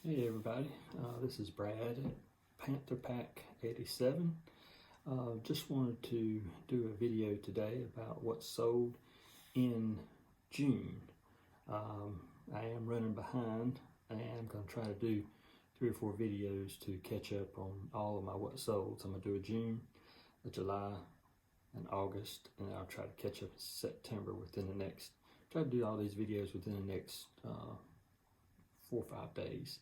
Hey everybody, this is Brad at Panther Pack 87. Just wanted to do a video today about what sold in June. I am running behind and I'm going to try to do 3 or 4 videos to catch up on all of my what sold. So I'm going to do a June, a July, and August, and I'll try to catch up in September try to do all these videos within the next 4 or 5 days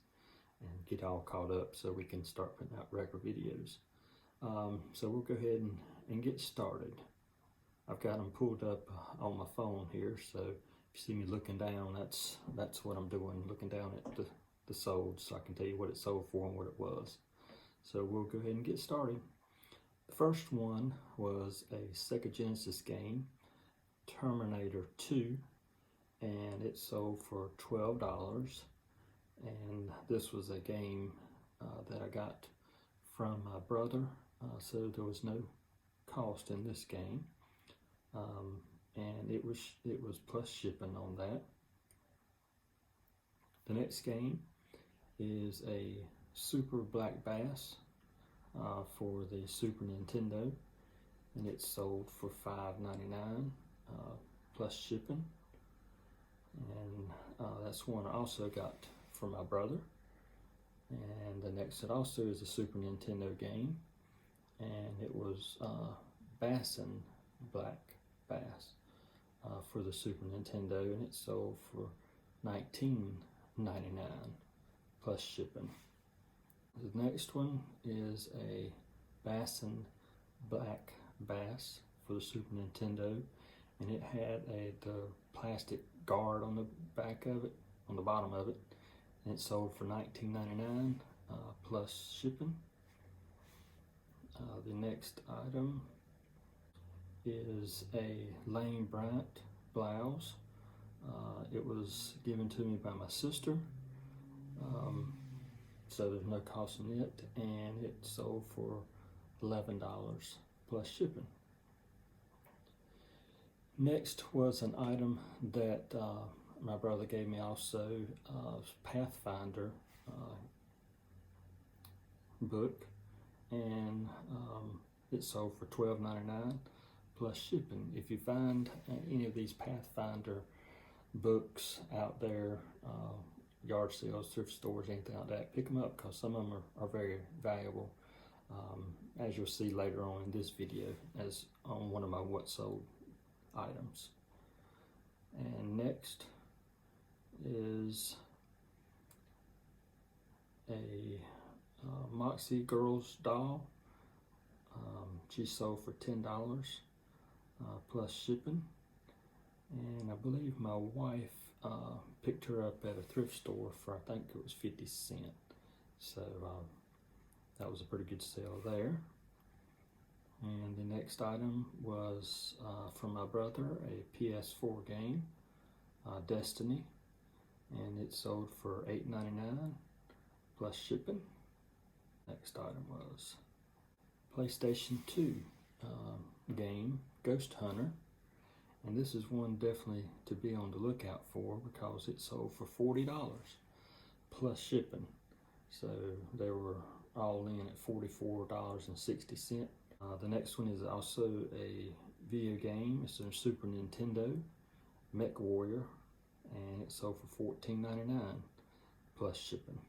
and get all caught up so we can start putting out regular videos. So we'll go ahead and get started. I've got them pulled up on my phone here, so if you see me looking down, that's what I'm doing, looking down at the sold, so I can tell you what it sold for and what it was. So we'll go ahead and get started. The first one was a Sega Genesis game, Terminator 2, and it sold for $12. And this was a game that I got from my brother, so there was no cost in this game, and it was plus shipping on that. The next game is a Super Black Bass for the Super Nintendo, and it sold for $5.99 plus shipping, and that's one I also got for my brother. And the next one also is a Super Nintendo game, and it was Bassin Black Bass for the Super Nintendo, and it sold for $19.99 plus shipping. The next one is a Bassin Black Bass for the Super Nintendo, and it had the plastic guard on the back of it, on the bottom of it, and it sold for $19.99 plus shipping. The next item is a Lane Bryant blouse. It was given to me by my sister, so there's no cost in it, and it sold for $11 plus shipping. Next was an item that my brother gave me also, Pathfinder book, and it sold for $12.99 plus shipping. If you find any of these Pathfinder books out there, yard sales, thrift stores, anything like that, pick them up, because some of them are very valuable, as you'll see later on in this video, as on one of my what sold items. And next is a Moxie Girls doll. She sold for $10 plus shipping, and I believe my wife picked her up at a thrift store for, I think it was 50 cents. So that was a pretty good sale there. And the next item was from my brother, a PS4 game, Destiny, and it sold for $8.99 plus shipping. Next item was PlayStation 2 game, Ghost Hunter, and this is one definitely to be on the lookout for, because it sold for $40 plus shipping. So they were all in at $44.60. The next one is also a video game. It's a Super Nintendo, Mech Warrior, and it sold for $14.99 plus shipping.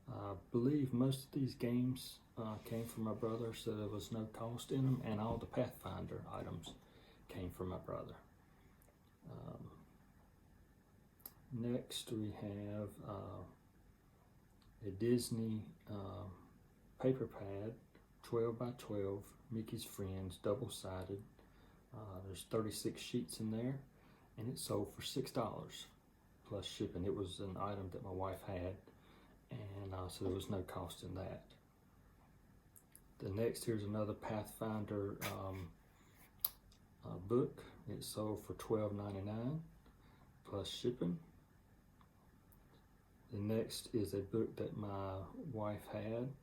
I believe most of these games came from my brother, so there was no cost in them, and all the Pathfinder items came from my brother. Next we have a Disney paper pad, 12 by 12, Mickey's Friends, double-sided. There's 36 sheets in there, and it sold for $6 plus shipping. It was an item that my wife had, and so there was no cost in that. The next, here's another Pathfinder book. It sold for $12.99 plus shipping. The next is a book that my wife had,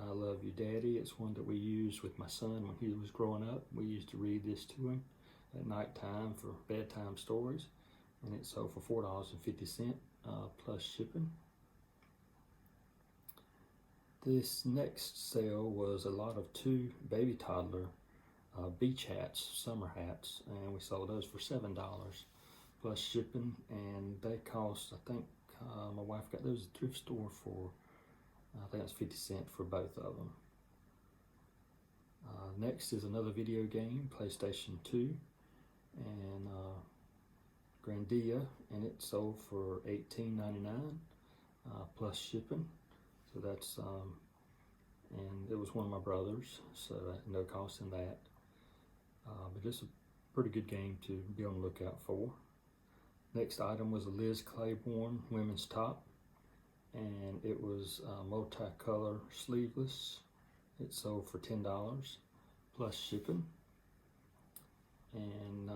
I Love You Daddy. It's one that we used with my son when he was growing up. We used to read this to him at nighttime for bedtime stories, and it sold for $4.50 plus shipping. This next sale was a lot of 2 baby toddler beach hats, summer hats, and we sold those for $7 plus shipping, and they cost, I think, my wife got those at the thrift store for, I think it's 50 cents for both of them. Next is another video game, PlayStation 2, and Grandia, and it sold for $18.99 plus shipping. So that's, and it was one of my brothers, so no cost in that. But it's a pretty good game to be on the lookout for. Next item was a Liz Claiborne women's top, and it was multicolor sleeveless. It sold for $10 plus shipping, and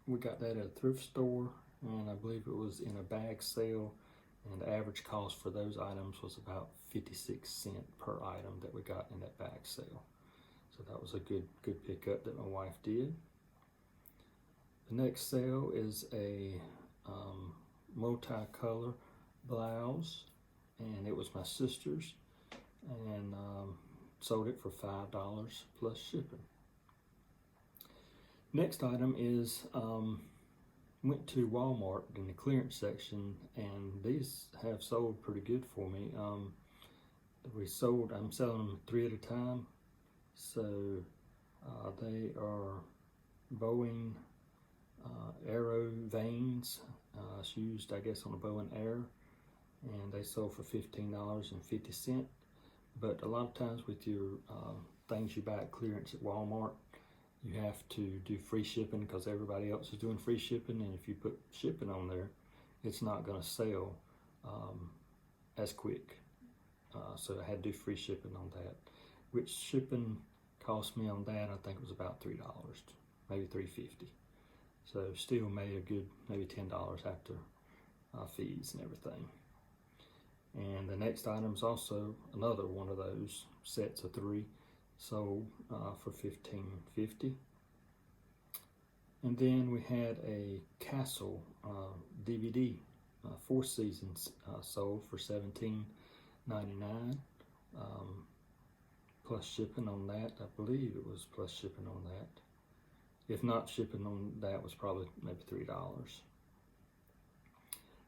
we got that at a thrift store, and I believe it was in a bag sale, and the average cost for those items was about 56 cents per item that we got in that bag sale. So that was a good pickup that my wife did. The next sale is a multicolor blouse, and it was my sister's, and sold it for $5 plus shipping. Next item is went to Walmart in the clearance section, and these have sold pretty good for me. I'm selling them 3 at a time, so they are Boeing Arrow Vanes. It's used, I guess, on a bow and arrow, and they sold for $15.50. But a lot of times with your things you buy at clearance at Walmart, you have to do free shipping because everybody else is doing free shipping, and if you put shipping on there, it's not going to sell as quick. So I had to do free shipping on that, which shipping cost me on that, I think it was about $3, maybe $3.50. So still made a good maybe $10 after fees and everything. And the next item is also another one of those sets of 3, sold for $15.50. And then we had a Castle DVD, 4 seasons, sold for $17.99 plus shipping on that. I believe it was plus shipping on that. If not, shipping on that was probably maybe $3.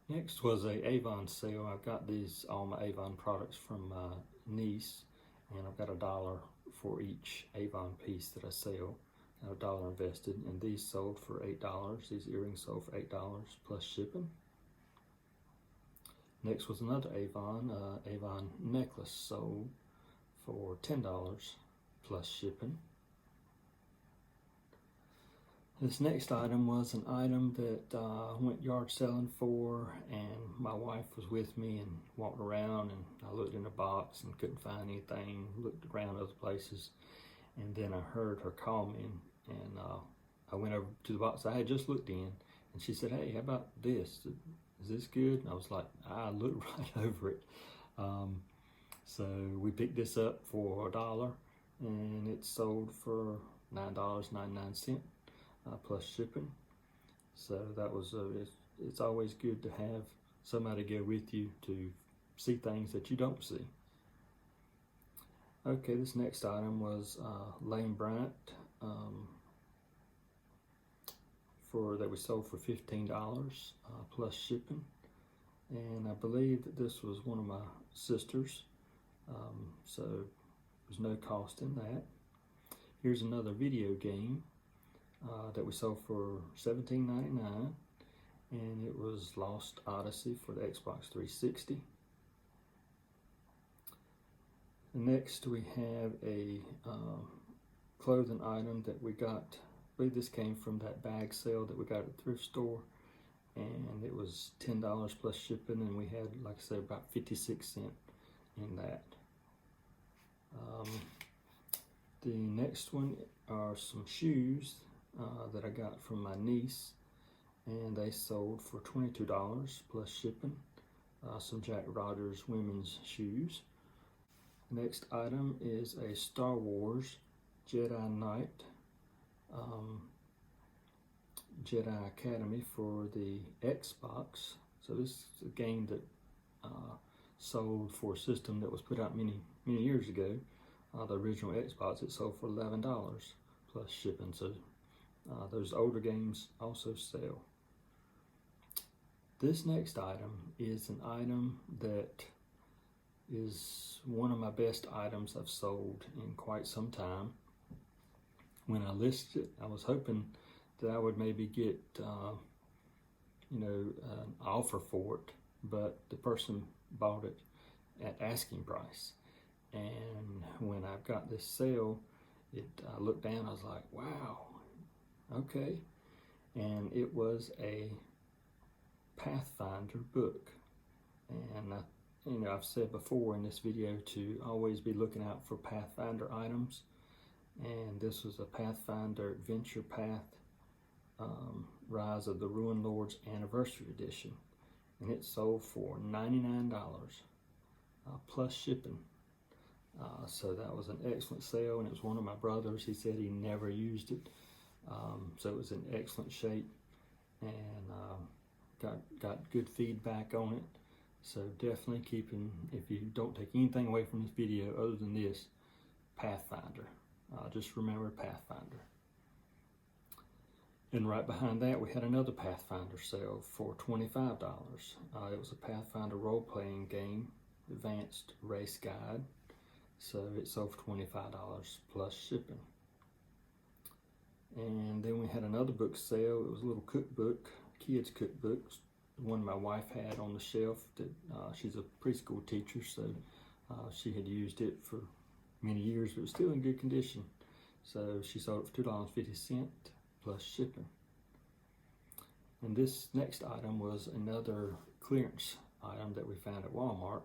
Next was a Avon sale. I've got all my Avon products from my niece, and I've got $1 for each Avon piece that I sell. I have $1 invested, and these sold for $8. These earrings sold for $8 plus shipping. Next was another Avon necklace, sold for $10 plus shipping. This next item was an item that I went yard selling for, and my wife was with me and walked around, and I looked in the box and couldn't find anything, looked around other places, and then I heard her call me, and I went over to the box I had just looked in, and she said, "Hey, how about this? Is this good?" And I was like, I looked right over it. So we picked this up for $1, and it sold for $9.99. Plus shipping. So that was it's always good to have somebody go with you to see things that you don't see. Okay, this next item was Lane Bryant that we sold for $15 plus shipping, and I believe that this was one of my sisters, so there's no cost in that. Here's another video game that we sold for $17.99, and it was Lost Odyssey for the Xbox 360. Next we have a clothing item that we got. I believe this came from that bag sale that we got at the thrift store, and it was $10 plus shipping, and we had, like I said, about 56 cents in that. The next one are some shoes that I got from my niece, and they sold for $22 plus shipping. Some Jack Rogers women's shoes. Next item is a Star Wars Jedi Knight Jedi Academy for the Xbox. So this is a game that sold for a system that was put out many years ago. The original Xbox, it sold for $11 plus shipping. So those older games also sell. This next item is an item that is one of my best items I've sold in quite some time. When I listed it, I was hoping that I would maybe get an offer for it, but the person bought it at asking price. And when I got this sale, I looked down, I was like, wow, okay. And it was a Pathfinder book. And I've said before in this video to always be looking out for Pathfinder items. And this was a Pathfinder Adventure Path Rise of the Ruined Lords Anniversary Edition. And it sold for $99 plus shipping. So that was an excellent sale, and it was one of my brothers. He said he never used it. So it was in excellent shape, and got good feedback on it. So definitely if you don't take anything away from this video other than this, Pathfinder. Just remember Pathfinder. And right behind that, we had another Pathfinder sale for $25. It was a Pathfinder role-playing game, Advanced Race Guide. So it sold for $25 plus shipping. And then we had another book sale. It was a little cookbook, kids cookbook, one my wife had on the shelf. That she's a preschool teacher, so she had used it for many years, but it was still in good condition. So she sold it for $2.50 plus shipping. And this next item was another clearance item that we found at Walmart,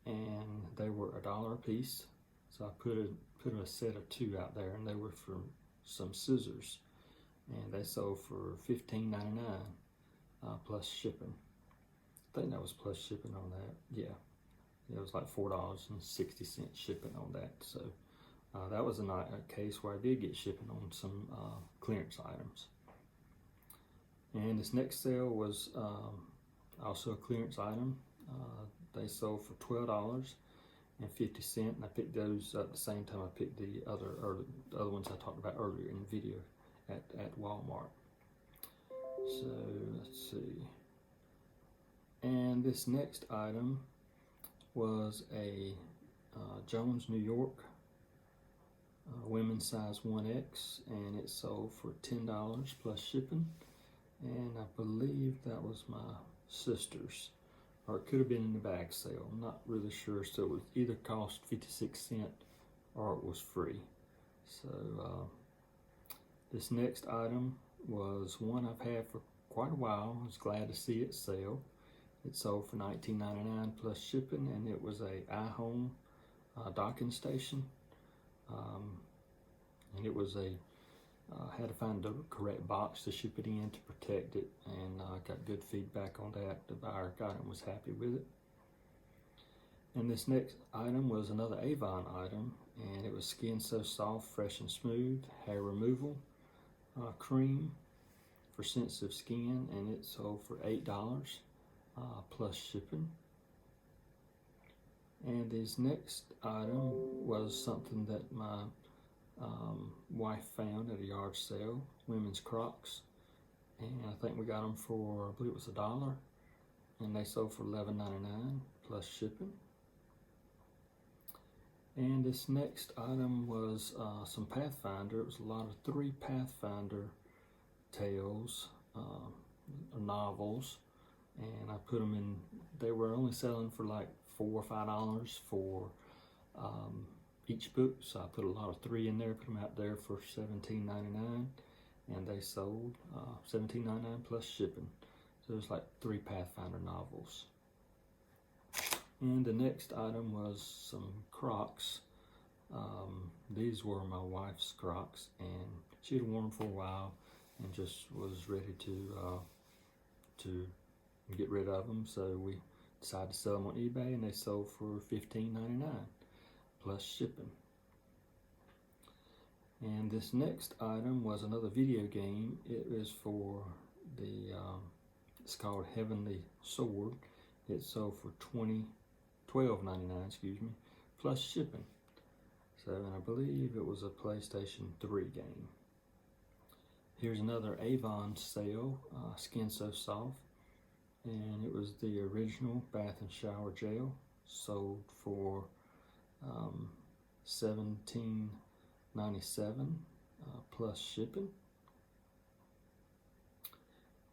and they were $1 a piece. So I put a set of 2 out there, and they were for some scissors, and they sold for $15.99 plus shipping. I think that was plus shipping on that. Yeah, it was like $4.60 shipping on that. So that was a case where I did get shipping on some clearance items. And this next sale was also a clearance item. They sold for $12.50, and I picked those at the same time I picked the other ones I talked about earlier in the video at Walmart. So let's see. And this next item was a Jones, New York women's size 1X, and it sold for $10 plus shipping. And I believe that was my sister's, or it could have been in the bag sale. I'm not really sure. So it was either cost 56 cents or it was free. So this next item was one I've had for quite a while. I was glad to see it sell. It sold for $19.99 plus shipping, and it was a iHome docking station. And it was had to find the correct box to ship it in to protect it, and got good feedback on that. The buyer got it and was happy with it. And this next item was another Avon item, and it was Skin So Soft, Fresh and Smooth hair removal cream for sensitive skin, and it sold for $8 plus shipping. And this next item was something that my wife found at a yard sale, women's Crocs, and I think we got them for, I believe it was $1, and they sold for $11.99 plus shipping. And this next item was some Pathfinder. It was a lot of 3 Pathfinder tales, novels, and I put them in. They were only selling for like $4 or $5 for each book, so I put a lot of 3 in there, put them out there for $17.99, and they sold $17.99 plus shipping. So it was like 3 Pathfinder novels. And the next item was some Crocs. These were my wife's Crocs, and she had worn them for a while and just was ready to get rid of them. So we decided to sell them on eBay, and they sold for $15.99 plus shipping. And this next item was another video game. It was for the it's called Heavenly Sword. It sold for $20 $12.99, excuse me, plus shipping. So, and I believe it was a PlayStation 3 game. Here's another Avon sale, Skin So Soft, and it was the original bath and shower gel, sold for $17.97 plus shipping.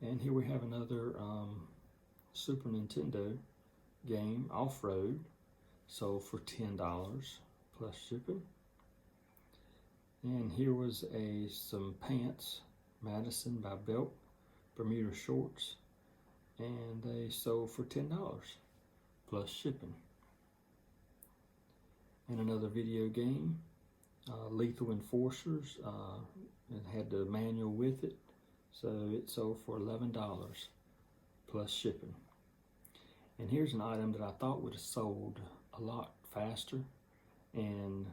And here we have another Super Nintendo game, Off-Road, sold for $10 plus shipping. And here was some pants, Madison by Belk, Bermuda shorts, and they sold for $10 plus shipping. And another video game, Lethal Enforcers, it had the manual with it, so it sold for $11 plus shipping. And here's an item that I thought would have sold a lot faster, and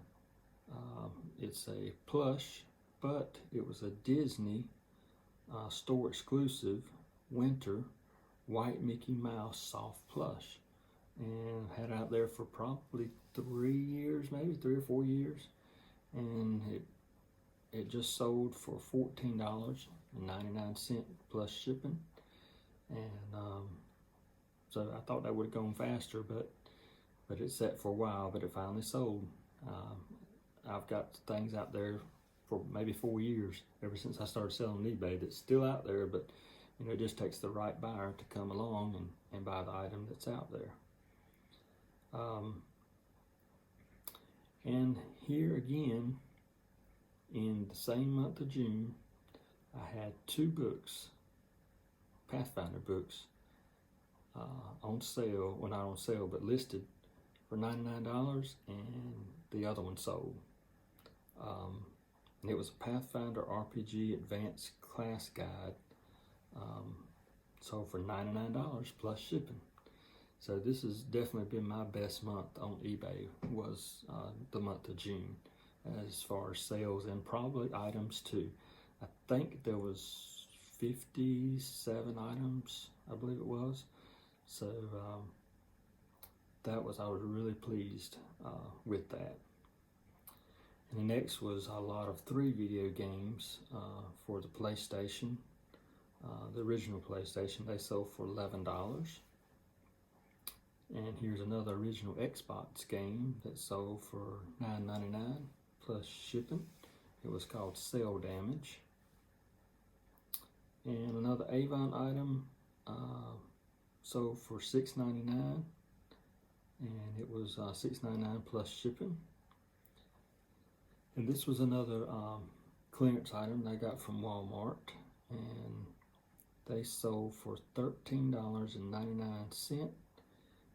it's a plush, but it was a Disney store exclusive winter white Mickey Mouse soft plush, and had it out there for probably 3 years, maybe 3 or 4 years, and it just sold for $14.99 plus shipping. And so I thought that would have gone faster, but it sat for a while, but it finally sold. I've got things out there for maybe 4 years, ever since I started selling on eBay, that's still out there, but you know, it just takes the right buyer to come along and buy the item that's out there. And here again, in the same month of June, I had 2 books, Pathfinder books, on sale, well, not on sale, but listed for $99, and the other one sold. And it was a Pathfinder RPG Advanced Class Guide, sold for $99 plus shipping. So this has definitely been my best month on eBay, was the month of June, as far as sales and probably items too. I think there was 57 items, I believe it was. So I was really pleased with that. And the next was a lot of 3 video games for the PlayStation, the original PlayStation. They sold for $11. And here's another original Xbox game that sold for $9.99 plus shipping. It was called Cell Damage. And another Avon item sold for $6.99, and it was $6.99 plus shipping. And this was another clearance item that I got from Walmart, and they sold for $13.99,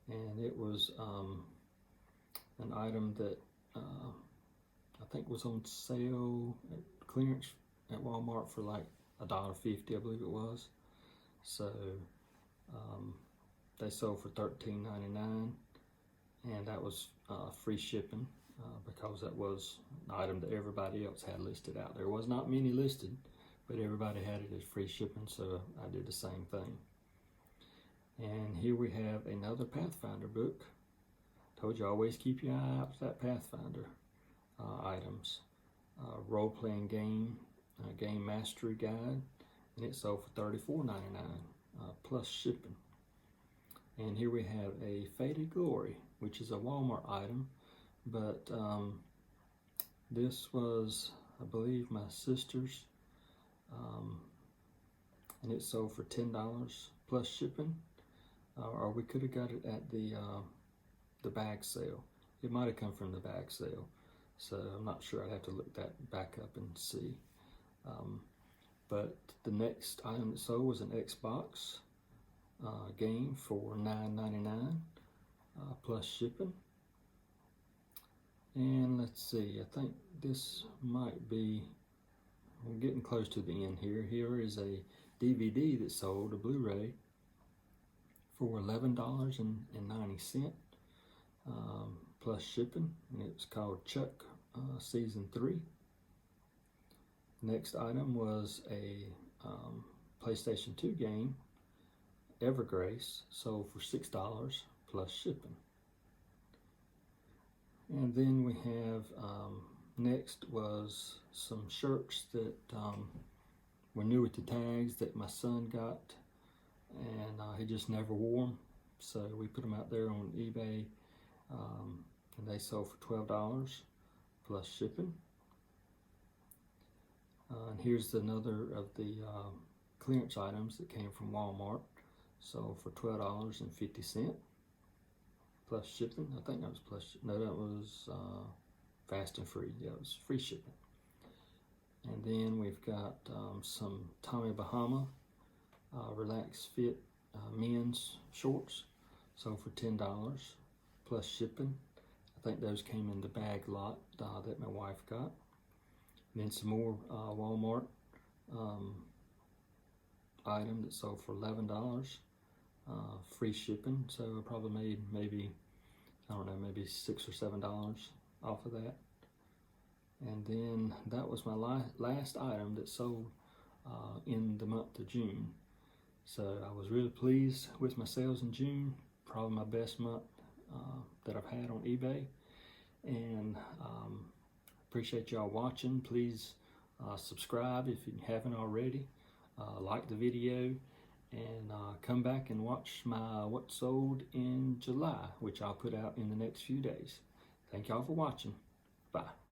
and it was an item that I think was on sale at clearance at Walmart for like $1.50, I believe it was. So they sold for $13.99, and that was free shipping, because that was an item that everybody else had listed out. There was not many listed, but everybody had it as free shipping, so I did the same thing. And here we have another Pathfinder book. Told you, always keep your eye out for that Pathfinder items. Role-playing game, game mastery guide, and it sold for $34.99 plus shipping. And here we have a Faded Glory, which is a Walmart item, but this was, I believe, my sister's, and it sold for $10 plus shipping. Or we could have got it at the bag sale. It might have come from the bag sale, so I'm not sure. I'd have to look that back up and see. But the next item that sold was an Xbox game for $9.99 plus shipping. And let's see, I think this might be, we're getting close to the end here. Here is a DVD that sold, a Blu-ray, for $11.90 plus shipping, and it's called Chuck Season 3. Next item was a PlayStation 2 game, Evergrace, sold for $6 plus shipping. And then we have, next was some shirts that were new with the tags that my son got, and he just never wore them. So we put them out there on eBay, and they sold for $12 plus shipping. And here's another of the clearance items that came from Walmart, sold for $12.50 plus shipping. I think that was plus, no, that was fast and free. Yeah, it was free shipping. And then we've got some Tommy Bahama Relax Fit men's shorts, sold for $10 plus shipping. I think those came in the bag lot that my wife got. And then some more Walmart item that sold for $11, free shipping. So I probably made maybe, I don't know, maybe $6 or $7 off of that. And then that was my last item that sold in the month of June. So I was really pleased with my sales in June, probably my best month that I've had on eBay. And appreciate y'all watching. Please subscribe if you haven't already. Like the video, and come back and watch my what sold in July, which I'll put out in the next few days. Thank y'all for watching. Bye.